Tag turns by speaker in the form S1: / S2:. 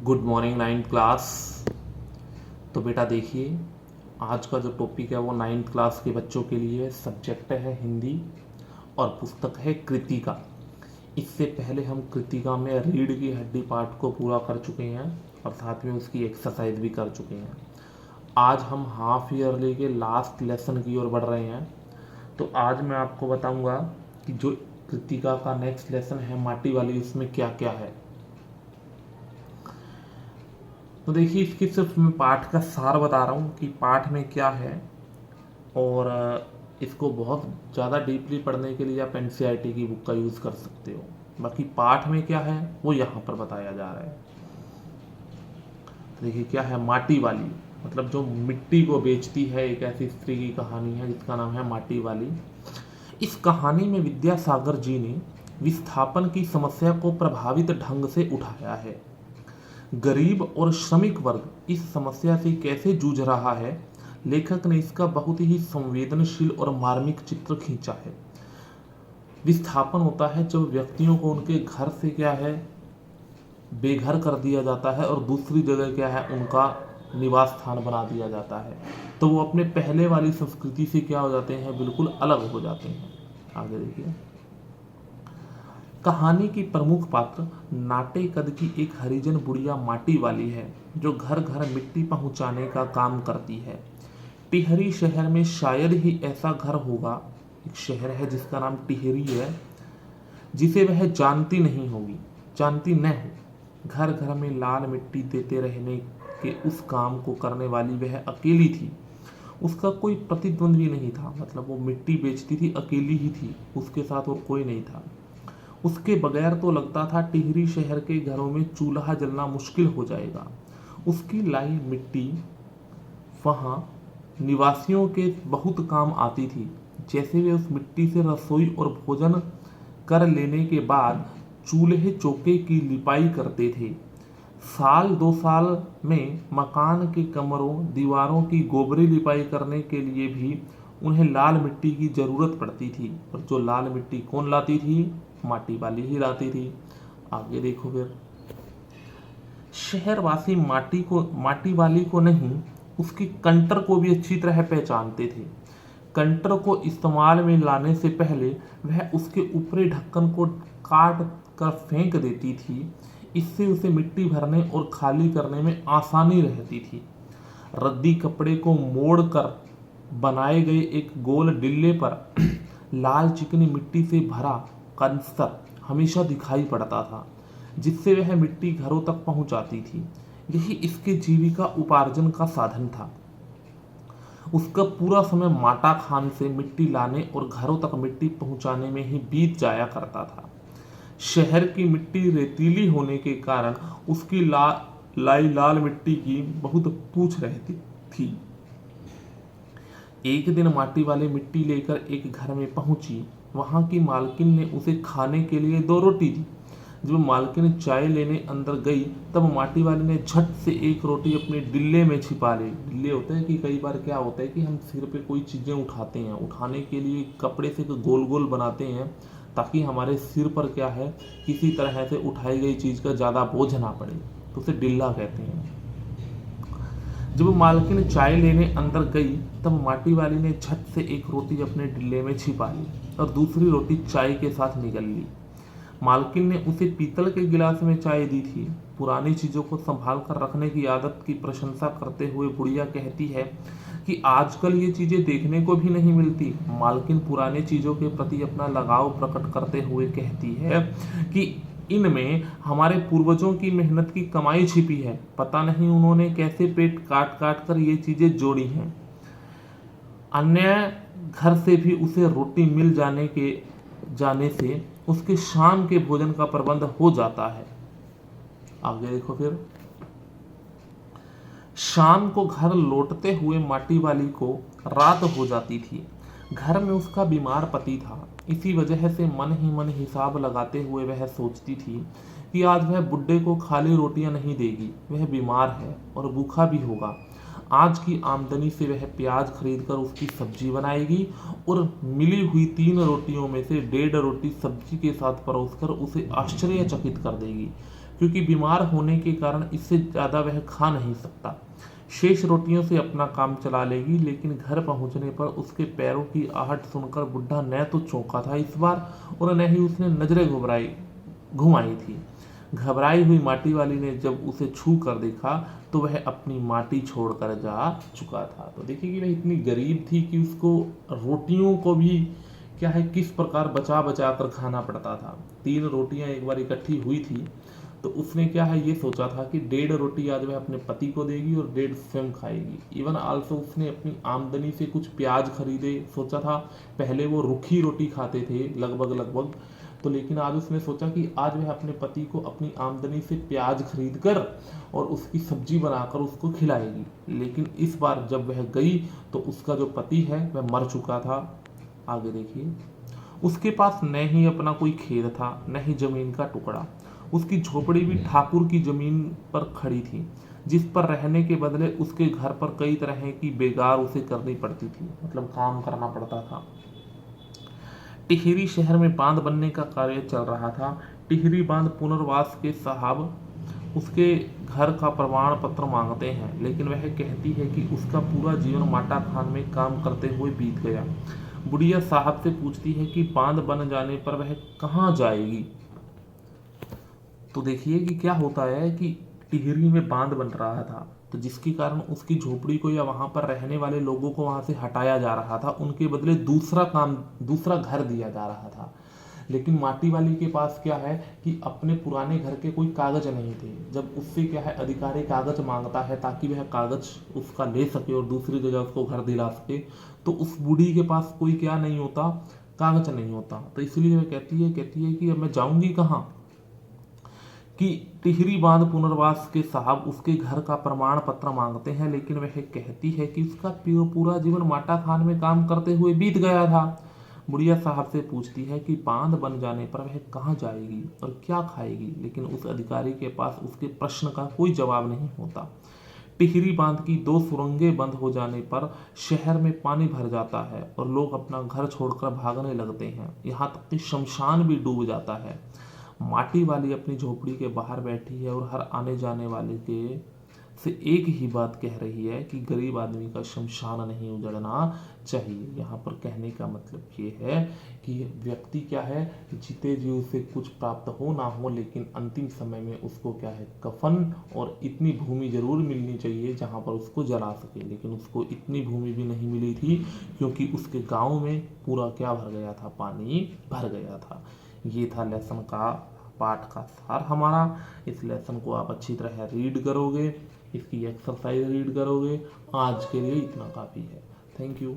S1: Good morning ninth class. तो बेटा देखिए, आज का जो टॉपिक है वो नाइन्थ क्लास के बच्चों के लिए सब्जेक्ट है हिंदी और पुस्तक है कृतिका। इससे पहले हम कृतिका में रीढ़ की हड्डी पार्ट को पूरा कर चुके हैं और साथ में उसकी एक्सरसाइज भी कर चुके हैं। आज हम हाफ ईयरली के लास्ट लेसन की ओर बढ़ रहे हैं। तो आज मैं आपको बताऊंगा कि जो कृतिका का नेक्स्ट लेसन है माटी वाली, उसमें क्या क्या है। तो देखिए, इसकी सिर्फ मैं पाठ का सार बता रहा हूँ कि पाठ में क्या है, और इसको बहुत ज़्यादा डीपली पढ़ने के लिए आप एनसीईआरटी की बुक का यूज़ कर सकते हो। बाकी पाठ में क्या है वो यहाँ पर बताया जा रहा है। तो देखिए क्या है, माटी वाली मतलब जो मिट्टी को बेचती है, एक ऐसी स्त्री की कहानी है जिसका नाम है माटी वाली। इस कहानी में विद्यासागर जी ने विस्थापन की समस्या को प्रभावित ढंग से उठाया है। गरीब और श्रमिक वर्ग इस समस्या से कैसे जूझ रहा है, लेखक ने इसका बहुत ही संवेदनशील और मार्मिक चित्र खींचा है। विस्थापन होता है जब व्यक्तियों को उनके घर से क्या है बेघर कर दिया जाता है और दूसरी जगह क्या है उनका निवास स्थान बना दिया जाता है, तो वो अपने पहले वाली संस्कृति से क्या हो जाते हैं, बिल्कुल अलग हो जाते हैं। आगे देखिए, कहानी की प्रमुख पात्र नाटे कद की एक हरिजन बुढ़िया माटी वाली है जो घर घर मिट्टी पहुंचाने का काम करती है। टिहरी शहर में शायद ही ऐसा घर होगा, एक शहर है जिसका नाम टिहरी है, जिसे वह जानती नहीं होगी, जानती न हो। घर घर में लाल मिट्टी देते रहने के उस काम को करने वाली वह अकेली थी। उसका कोई प्रतिद्वंद्वी नहीं था, मतलब वो मिट्टी बेचती थी, अकेली ही थी, उसके साथ और कोई नहीं था। उसके बगैर तो लगता था टिहरी शहर के घरों में चूल्हा जलना मुश्किल हो जाएगा। उसकी लाई मिट्टी वहां निवासियों के बहुत काम आती थी। जैसे वे उस मिट्टी से रसोई और भोजन कर लेने के बाद चूल्हे चौके की लिपाई करते थे। साल 2 साल में मकान के कमरों दीवारों की गोबरी लिपाई करने के लिए भी उन्हें लाल मिट्टी की जरूरत पड़ती थी, और जो लाल मिट्टी कौन लाती थी, माटी वाली ही लाती थी। आगे देखो फिर, शहरवासी माटी वाली को नहीं, उसकी कंटर को भी अच्छी तरह पहचानते थे। कंटर को इस्तेमाल में लाने से पहले वह उसके ऊपरी ढक्कन को काट कर फेंक देती थी। इससे उसे मिट्टी भरने और खाली करने में आसानी रहती थी। रद्दी कपड़े को मोड़कर बनाए गए एक गोल डिल्ले पर लाल चिकनी मिट्टी से भरा कंसर हमेशा दिखाई पड़ता था, जिससे वह मिट्टी घरों तक पहुंचाती थी। यही इसके जीविका उपार्जन का साधन था। उसका पूरा समय माटा खान से मिट्टी लाने और घरों तक मिट्टी पहुंचाने में ही बीत जाया करता था। शहर की मिट्टी रेतीली होने के कारण उसकी लाई लाल मिट्टी की बहुत पूछ रहती थी। एक दिन माटी वाली मिट्टी लेकर एक घर में पहुंची। वहां की मालकिन ने उसे खाने के लिए 2 रोटी दी। जब मालकिन चाय लेने अंदर गई तब माटी वाली ने झट से एक रोटी अपने डिल्ले में छिपा ली। डिल्ले होते हैं कि कई बार क्या होता है कि हम सिर पे कोई चीज़ें उठाते हैं, उठाने के लिए कपड़े से गोल गोल बनाते हैं ताकि हमारे सिर पर क्या है किसी तरह से उठाई गई चीज़ का ज़्यादा बोझ ना पड़े, तो उसे डिल्ला कहते हैं। जब मालकिन चाय लेने अंदर गई तब माटी वाली ने झट से एक रोटी अपने डिल्ले में छिपा ली और दूसरी रोटी चाय के साथ निगल ली। मालकिन ने उसे पीतल के गिलास में चाय दी थी। पुरानी चीज़ों को संभाल कर रखने की आदत की प्रशंसा करते हुए बुढ़िया कहती है कि आजकल ये चीज़ें देखने को भी नहीं मिलती। मालकिन पुरानी चीज़ों के प्रति अपना लगाव प्रकट करते हुए कहती है कि इनमें हमारे पूर्वजों की मेहनत की कमाई छिपी है। पता नहीं उन्होंने कैसे पेट काट काट कर ये चीज़ें जोड़ी हैं। अन्य घर से भी उसे रोटी मिल जाने से उसके शाम के भोजन का प्रबंध हो जाता है। आगे देखो फिर, शाम को घर लौटते हुए माटी वाली को रात हो जाती थी। घर में उसका बीमार पति था। इसी वजह से मन ही मन हिसाब लगाते हुए वह सोचती थी कि आज वह बुड्ढे को खाली रोटियां नहीं देगी, वह बीमार है और भूखा भी होगा। आज की आमदनी से वह प्याज खरीदकर उसकी सब्जी बनाएगी और मिली हुई 3 रोटियों में से 1.5 रोटी सब्जी के साथ परोसकर उसे आश्चर्यचकित कर देगी। क्योंकि बीमार होने के कारण इससे ज़्यादा वह खा नहीं सकता। शेष रोटियों से अपना काम चला लेगी, लेकिन घर पहुंचने पर उसके पैरों की आहट सुनकर बुढ़ा न तो चौंका था इस बार और न ही उसने नजरें घुमाई थी। घबराई हुई माटी वाली ने जब उसे छू कर देखा तो वह अपनी माटी छोड़कर जा चुका था। तो देखिए कि वह इतनी गरीब थी कि उसको रोटियों को भी क्या है किस प्रकार बचा बचा कर खाना पड़ता था। 3 रोटियां एक बार इकट्ठी हुई थी तो उसने क्या है ये सोचा था कि 1.5 रोटी आज वह अपने पति को देगी और 1.5 स्वयं खाएगी। इवन आल्सो उसने अपनी आमदनी से कुछ प्याज खरीदे, सोचा था पहले वो रूखी रोटी खाते थे लगभग तो, लेकिन आज उसने सोचा कि आज वह अपने पति को अपनी आमदनी से प्याज खरीद कर और उसकी सब्जी बनाकर उसको खिलाएगी। लेकिन इस बार जब वह गई तो उसका जो पति है वह मर चुका था। आगे देखिए, उसके पास न ही अपना कोई खेत था न ही जमीन का टुकड़ा। उसकी झोपड़ी भी ठाकुर की जमीन पर खड़ी थी, जिस पर रहने के बदले उसके घर पर कई तरह की बेगार उसे करनी पड़ती थी, मतलब काम करना पड़ता था। टिहरी शहर में बांध बनने का कार्य चल रहा था। टिहरी बांध पुनर्वास के साहब उसके घर का प्रमाण पत्र मांगते हैं, लेकिन वह कहती है कि उसका पूरा जीवन माटा खान में काम करते हुए बीत गया। बुढ़िया साहब से पूछती है कि बांध बन जाने पर वह कहाँ जाएगी। तो देखिए कि क्या होता है कि टिहरी में बांध बन रहा था, तो जिसके कारण उसकी झोपड़ी को या वहां पर रहने वाले लोगों को वहां से हटाया जा रहा था, उनके बदले दूसरा घर दिया जा रहा था। लेकिन माटी वाली के पास क्या है कि अपने पुराने घर के कोई कागज नहीं थे। जब उससे क्या है अधिकारी कागज मांगता है ताकि वह कागज उसका ले सके और दूसरी जगह उसको घर दिला सके, तो उस बूढ़ी के पास कोई क्या नहीं होता, कागज नहीं होता। तो इसलिए वह कहती है कि अब मैं जाऊंगी कहाँ। कि टिहरी बांध पुनर्वास के साहब उसके घर का प्रमाण पत्र मांगते हैं, लेकिन वह कहती है कि उसका पूरा जीवन माटा खान में काम करते हुए बीत गया था। बुढ़िया साहब से पूछती है कि बांध बन जाने पर वह कहाँ जाएगी और क्या खाएगी, लेकिन उस अधिकारी के पास उसके प्रश्न का कोई जवाब नहीं होता। टिहरी बांध की 2 सुरंगें बंद हो जाने पर शहर में पानी भर जाता है और लोग अपना घर छोड़कर भागने लगते हैं। यहाँ तक कि शमशान भी डूब जाता है। माटी वाली अपनी झोपड़ी के बाहर बैठी है और हर आने जाने वाले के से एक ही बात कह रही है कि गरीब आदमी का शमशान नहीं उजड़ना चाहिए। यहाँ पर कहने का मतलब ये है कि व्यक्ति क्या है, जीते जी उसे कुछ प्राप्त हो ना हो, लेकिन अंतिम समय में उसको क्या है कफन और इतनी भूमि जरूर मिलनी चाहिए जहाँ पर उसको जला सके। लेकिन उसको इतनी भूमि भी नहीं मिली थी, क्योंकि उसके गाँव में पूरा क्या भर गया था, पानी भर गया था। ये था लेसन का पाठ का सार हमारा। इस लेसन को आप अच्छी तरह रीड करोगे, इसकी एक्सरसाइज रीड करोगे। आज के लिए इतना काफ़ी है। Thank you.